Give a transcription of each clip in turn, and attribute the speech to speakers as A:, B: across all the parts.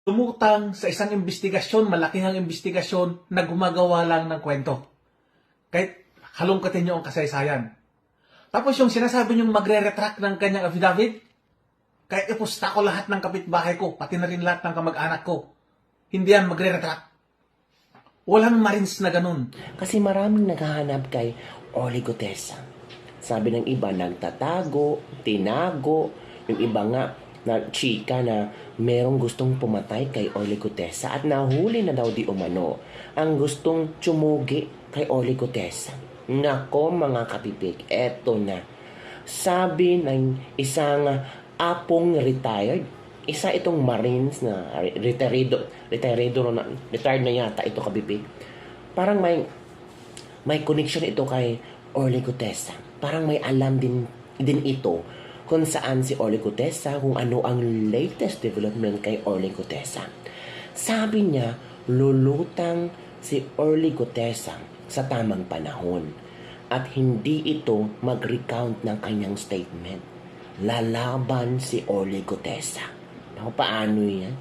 A: Lumutang sa isang investigasyon, malakihang investigasyon na gumagawa lang ng kwento. Kahit halongkatin niyo ang kasaysayan. Tapos yung sinasabi niyong magre-retract ng kanyang affidavit, kahit ipusta ko lahat ng kapitbahay ko, pati na rin lahat ng kamag-anak ko, hindi yan magre-retract. Walang Marines na ganun.
B: Kasi maraming naghahanap kay Orly Gutesa. Sabi ng iba, nagtatago, tinago. Yung iba nga, na chika na merong gustong pumatay kay Orly Gutesa at nahuli na daw di umano ang gustong tsumugi kay Orly Gutesa. Nako mga kapipik, eto na. Sabi ng isang apong retired, isa itong Marines na retired na yata ito kapipik. Parang may connection ito kay Orly Gutesa. Parang may alam din ito kung saan si Orly Gutesa, kung ano ang latest development kay Orly Gutesa. Sabi niya, lulutang si Orly Gutesa sa tamang panahon at hindi ito mag-recount ng kanyang statement. Lalaban si Orly Gutesa. Ako, paano yan?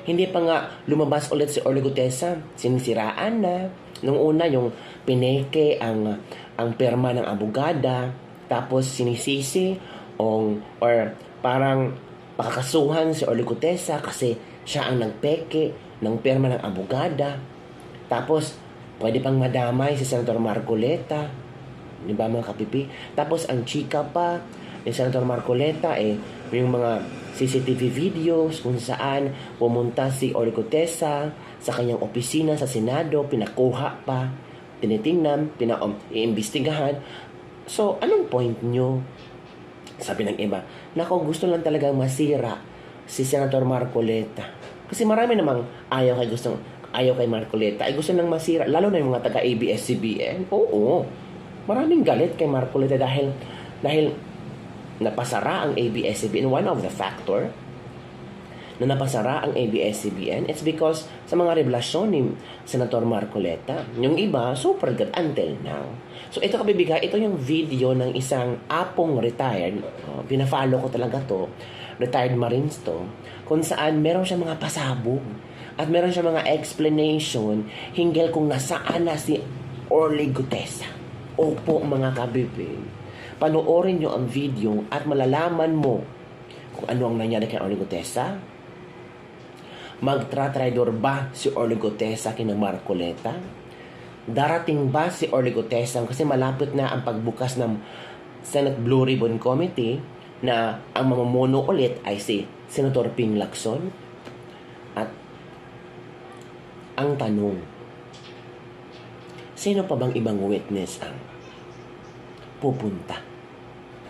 B: Hindi pa nga lumabas ulit si Orly Gutesa, sinisiraan na. Nung una, yung pineke ang perma ng abogada, tapos sinisisi or parang pakakasuhan si Orly Gutesa kasi siya ang nagpeke ng perma ng abogada. Tapos, pwede pang madamay si Senator Marcoleta. Di ba mga kapipi? Tapos, ang chika pa ni Senator Marcoleta, yung mga CCTV videos kung saan pumunta si Orly Gutesa sa kanyang opisina sa Senado, pinakuha pa, tinitingnan, iimbestigahan. So, anong point nyo? Sabi ng iba, nako, gusto lang talagang masira si Senator Marcoleta. Kasi marami namang ayaw kay Marcoleta. Ay gusto lang masira, lalo na yung mga taga-ABS-CBN. Oo, maraming galit kay Marcoleta dahil napasara ang ABS-CBN. One of the factor na napasara ang ABS-CBN, it's because sa mga revelasyon ni Senator Marcoleta. Yung iba, super good until now. So ito kabibigay, ito yung video ng isang apong retired, pinafollow ko talaga to, retired Marines to, kung saan meron siya mga pasabog at meron siya mga explanation hinggil kung nasaan na si Orly Gutesa. Opo mga kabibig, panoorin nyo ang video at malalaman mo kung ano ang nangyari kay Orly Gutesa. Magtra-traidor ba si Orly Gutesa kina Marcoleta? Darating ba si Orly Gutesa kasi malapit na ang pagbukas ng Senate Blue Ribbon Committee na ang mamumuno ulit ay si Senator Ping Lacson? At ang tanong, sino pa bang ibang witness ang pupunta?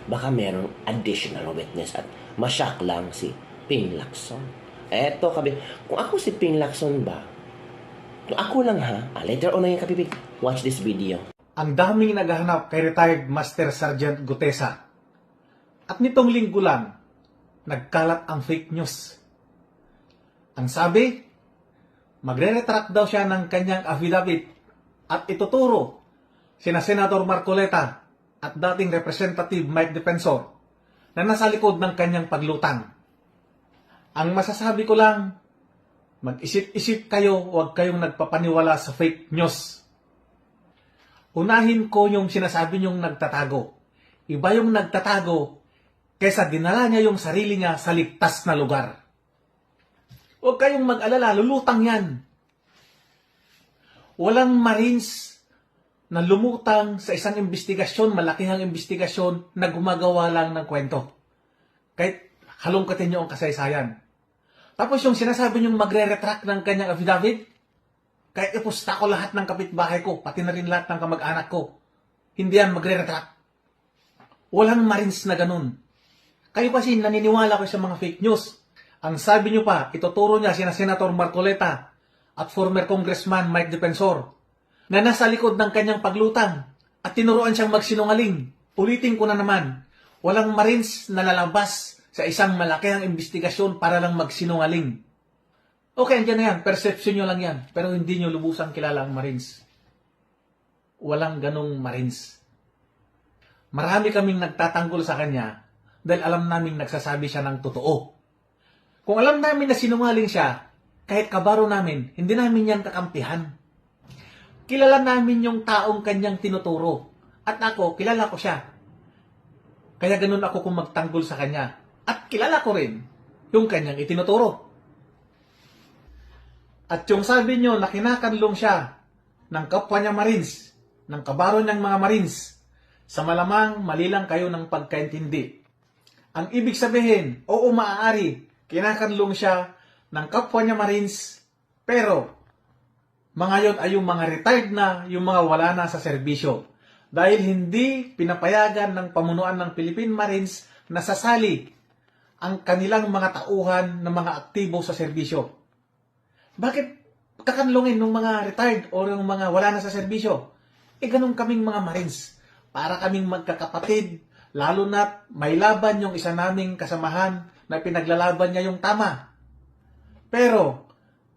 B: Baka merong additional witness at masyak lang si Ping Lacson. Eto, kung ako si Ping Lacson ba, kung ako lang later on na yung kapibig, watch this video.
A: Ang daming naghahanap kay retired Master Sergeant Gutesa. At nitong linggo lang, nagkalat ang fake news. Ang sabi, magre-retract daw siya ng kanyang affidavit at ituturo sina Senator Marcoleta at dating Representative Mike Defensor na nasa likod ng kanyang paglutang. Ang masasabi ko lang, mag-isip-isip kayo, huwag kayong nagpapaniwala sa fake news. Unahin ko yung sinasabi niyong nagtatago. Iba yung nagtatago kaysa dinala niya yung sarili niya sa ligtas na lugar. Huwag kayong mag-alala, lulutang yan. Walang Marines na lumutang sa isang investigasyon, malakihang investigasyon na gumagawa lang ng kwento. Kahit halongkatin niyo ang kasaysayan. Tapos yung sinasabi niyong magre-retract ng kanyang affidavit, kahit ipusta ko lahat ng kapitbahay ko, pati na rin lahat ng kamag-anak ko, hindi yan magre-retract. Walang Marines na ganun. Kayo kasi naniniwala ko sa mga fake news. Ang sabi niyo pa, ituturo niya sina Senator Marcoleta at former Congressman Mike Defensor na nasa likod ng kanyang paglutang at tinuruan siyang magsinungaling. Ulitin ko na naman, walang Marines na lalabas sa isang malakihang investigasyon para lang magsinungaling. Okay, andyan na yan. Perception nyo lang yan. Pero hindi nyo lubusang kilala ang Marines. Walang ganong Marines. Marami kaming nagtatanggol sa kanya dahil alam naming nagsasabi siya ng totoo. Kung alam namin na sinungaling siya, kahit kabaro namin, hindi namin yan kakampihan. Kilala namin yung taong kanyang tinuturo. At ako, kilala ko siya. Kaya ganun ako kung magtanggol sa kanya. At kilala ko rin yung kanyang itinuturo. At yung sabi nyo na kinakanlong siya ng kapwa niya Marines, ng kabaro niyang mga Marines, sa malamang mali lang kayo ng pagkaintindi. Ang ibig sabihin, oo maaari, kinakanlong siya ng kapwa niya Marines, pero mga yon ay yung mga retired na, yung mga wala na sa serbisyo. Dahil hindi pinapayagan ng pamunuan ng Philippine Marines na sasali ang kanilang mga tauhan ng mga aktibo sa serbisyo. Bakit kakanlungin ng mga retired o yung mga wala na sa serbisyo? Ganun kaming mga Marines. Para kaming magkakapatid, lalo na may laban yung isa naming kasamahan na pinaglalaban niya yung tama. Pero,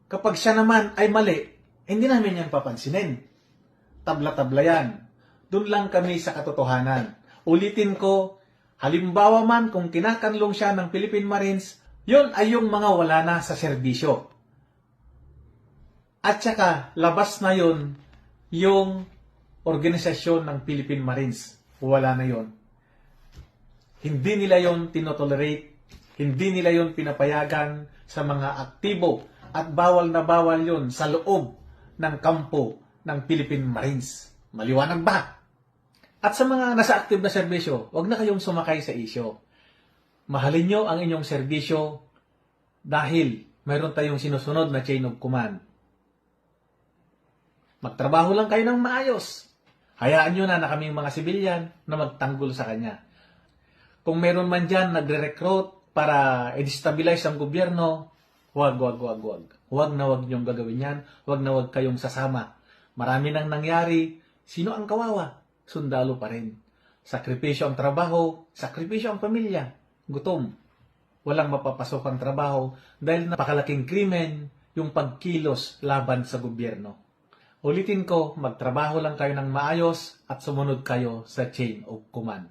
A: kapag siya naman ay mali, hindi namin yan papansinin. Tabla-tabla yan. Doon lang kami sa katotohanan. Ulitin ko, halimbawa man kung kinakanlong siya ng Philippine Marines, yun ay yung mga wala na sa serbisyo. At saka, labas na yun yung organisasyon ng Philippine Marines. Wala na yun. Hindi nila yun tinotolerate, hindi nila yun pinapayagan sa mga aktibo at bawal na bawal yun sa loob ng kampo ng Philippine Marines. Maliwanag ba? At sa mga nasa active na serbisyo, huwag na kayong sumakay sa isyo. Mahalin nyo ang inyong serbisyo dahil mayroon tayong sinusunod na chain of command. Magtrabaho lang kayo ng maayos. Hayaan nyo na kaming mga sibilyan na magtanggol sa kanya. Kung meron man dyan nagre-recruit para i-destabilize ang gobyerno, wag. Wag na wag nyong gagawin yan. Wag na wag kayong sasama. Marami nang nangyari. Sino ang kawawa? Sundalo pa rin. Sakripisyo ang trabaho, sakripisyo ang pamilya. Gutom. Walang mapapasok ang trabaho dahil napakalaking krimen yung pagkilos laban sa gobyerno. Ulitin ko, magtrabaho lang kayo ng maayos at sumunod kayo sa chain of command.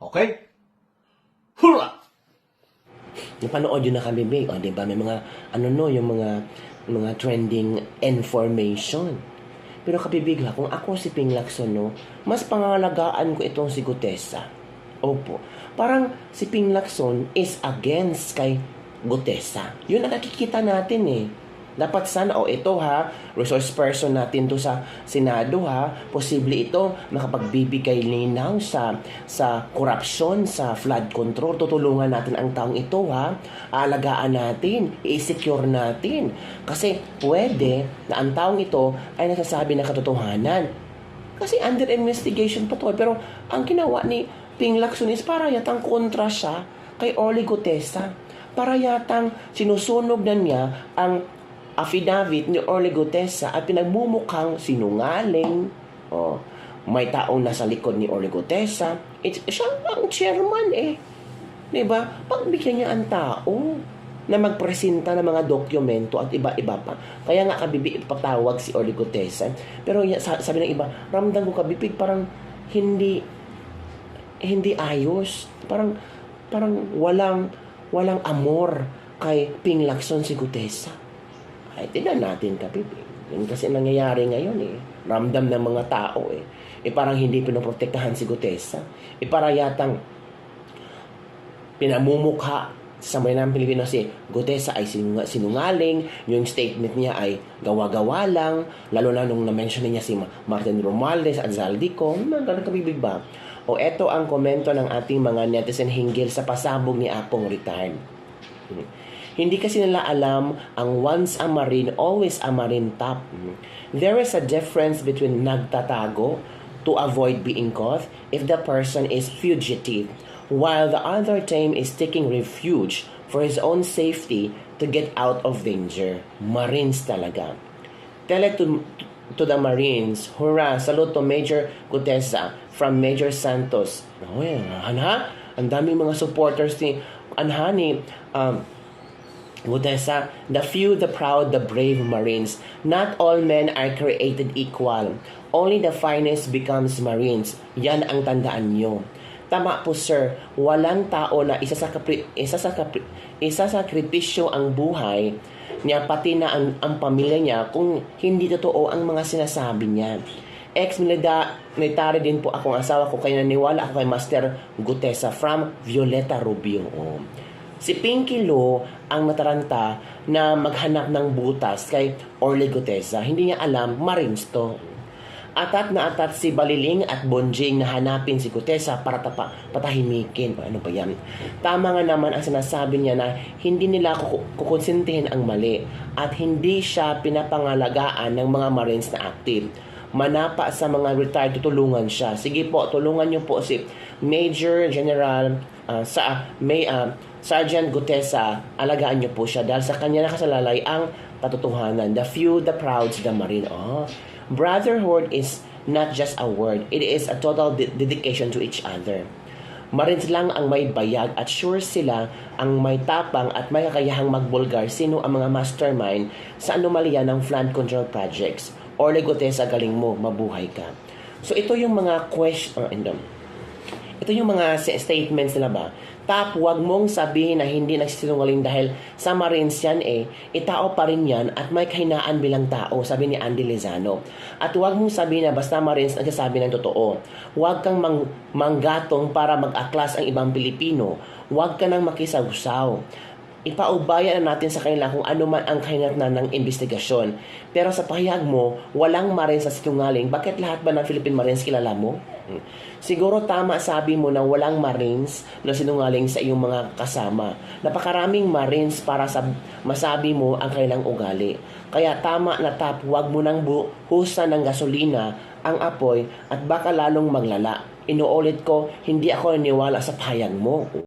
A: Okay? Hurra!
B: Napanood yun na kami, Big. O, diba? May mga, yung mga trending information. Pero kabibig ha, kung ako si Ping Lacson, no, mas pangangalagaan ko itong si Gutesa. Opo. Parang si Ping Lacson is against kay Gutesa. Yun ang nakikita natin eh. Dapat sana, ito ha, resource person natin to sa Senado ha, posible ito makapagbibigay linaw sa korupsyon, sa flood control. Tutulungan natin ang taong ito ha, aalagaan natin, i-secure natin. Kasi pwede na ang taong ito ay nasasabi ng katotohanan. Kasi under investigation pa to. Pero ang ginawa ni Ping Lacson is para yatang kontra siya kay Orly Gutesa. Para yatang sinusunog na niya ang affidavit ni Orly Gutesa at pinagmumukhang sinungaling. May taong nasa likod ni Orly Gutesa. Siya ang chairman eh. Diba? Pagbigyan niya ang tao na magpresenta ng mga dokumento at iba-iba pa. Kaya nga kabibi ipatawag si Orly Gutesa. Pero sabi ng iba, ramdam ko kabibig parang hindi ayos. Parang walang amor kay Ping Lacson si Gutesa. Ay, tignan natin kabibig. Yun kasi nangyayari ngayon eh. Ramdam ng mga tao eh. Parang hindi pinoprotektahan si Gutesa. Parang yatang pinamumukha sa sambayan ng Pilipino si Gutesa ay sinungaling. Yung statement niya ay gawa-gawa lang. Lalo na nung na-mention niya si Martin Romualdez at Zaldico. Ganun kabibig ba? Eto ang komento ng ating mga netizen hinggil sa pasabog ni Apong retired. Hindi kasi nila alam ang once a Marine, always a Marine top. There is a difference between nagtatago to avoid being caught if the person is fugitive, while the other time is taking refuge for his own safety to get out of danger. Marines talaga. Tell it to the Marines. Hurrah! Salute to Major Gutesa from Major Santos. Ang daming mga supporters ni Gutesa, the few, the proud, the brave Marines. Not all men are created equal. Only the finest becomes Marines. Yan ang tandaan nyo. Tama po sir, walang tao na isasakripisyo ang buhay niya pati na ang pamilya niya kung hindi totoo ang mga sinasabi niya. Ex-military din po akong asawa ko kaya naniwala ako kay Master Gutesa from Violeta Rubio. Si Pinky Lou ang nataranta na maghanap ng butas kay Orly Gutesa. Hindi niya alam, Marines to. Atat na atat si Baliling at Bonjing na hanapin si Gutesa para patahimikin. Ano ba yan? Tama nga naman ang sinasabi niya na hindi nila kukonsintihin ang mali at hindi siya pinapangalagaan ng mga Marines na active. Manapa sa mga retired, tutulungan siya. Sige po, tulungan niyo po si Major General Sergeant Gutesa. Alagaan niyo po siya dahil sa kanya nakasalalay ang katotohanan. The few, the proud, the Marine. Brotherhood is not just a word. It is a total dedication to each other. Marines lang ang may bayag at sure sila ang may tapang at may kakayahang magbulgar sino ang mga mastermind sa anomalya ng flood control projects. Orly Gutesa, galing mo, mabuhay ka. So ito yung mga ito yung mga statements nila ba? Huwag mong sabihin na hindi nagsisinungaling dahil sa Marines yan itao pa rin yan at may kahinaan bilang tao, sabi ni Andy Lezano. At huwag mong sabihin na basta Marines nagsasabi ng totoo. Huwag kang manggatong para mag-aklas ang ibang Pilipino. Huwag ka nang makisawsaw. Ipaubaya na natin sa kanila kung ano man ang kahinatnan ng investigasyon. Pero sa pahayag mo, walang Marines sa sinungaling. Bakit lahat ba ng Philippine Marines kilala mo? Siguro tama sabi mo na walang Marines na sinungaling sa iyong mga kasama. Napakaraming Marines para masabi mo ang kanilang ugali. Kaya tama na huwag mo nang husan ng gasolina ang apoy at baka lalong maglala. Inuulit ko, hindi ako naniwala sa pahayag mo.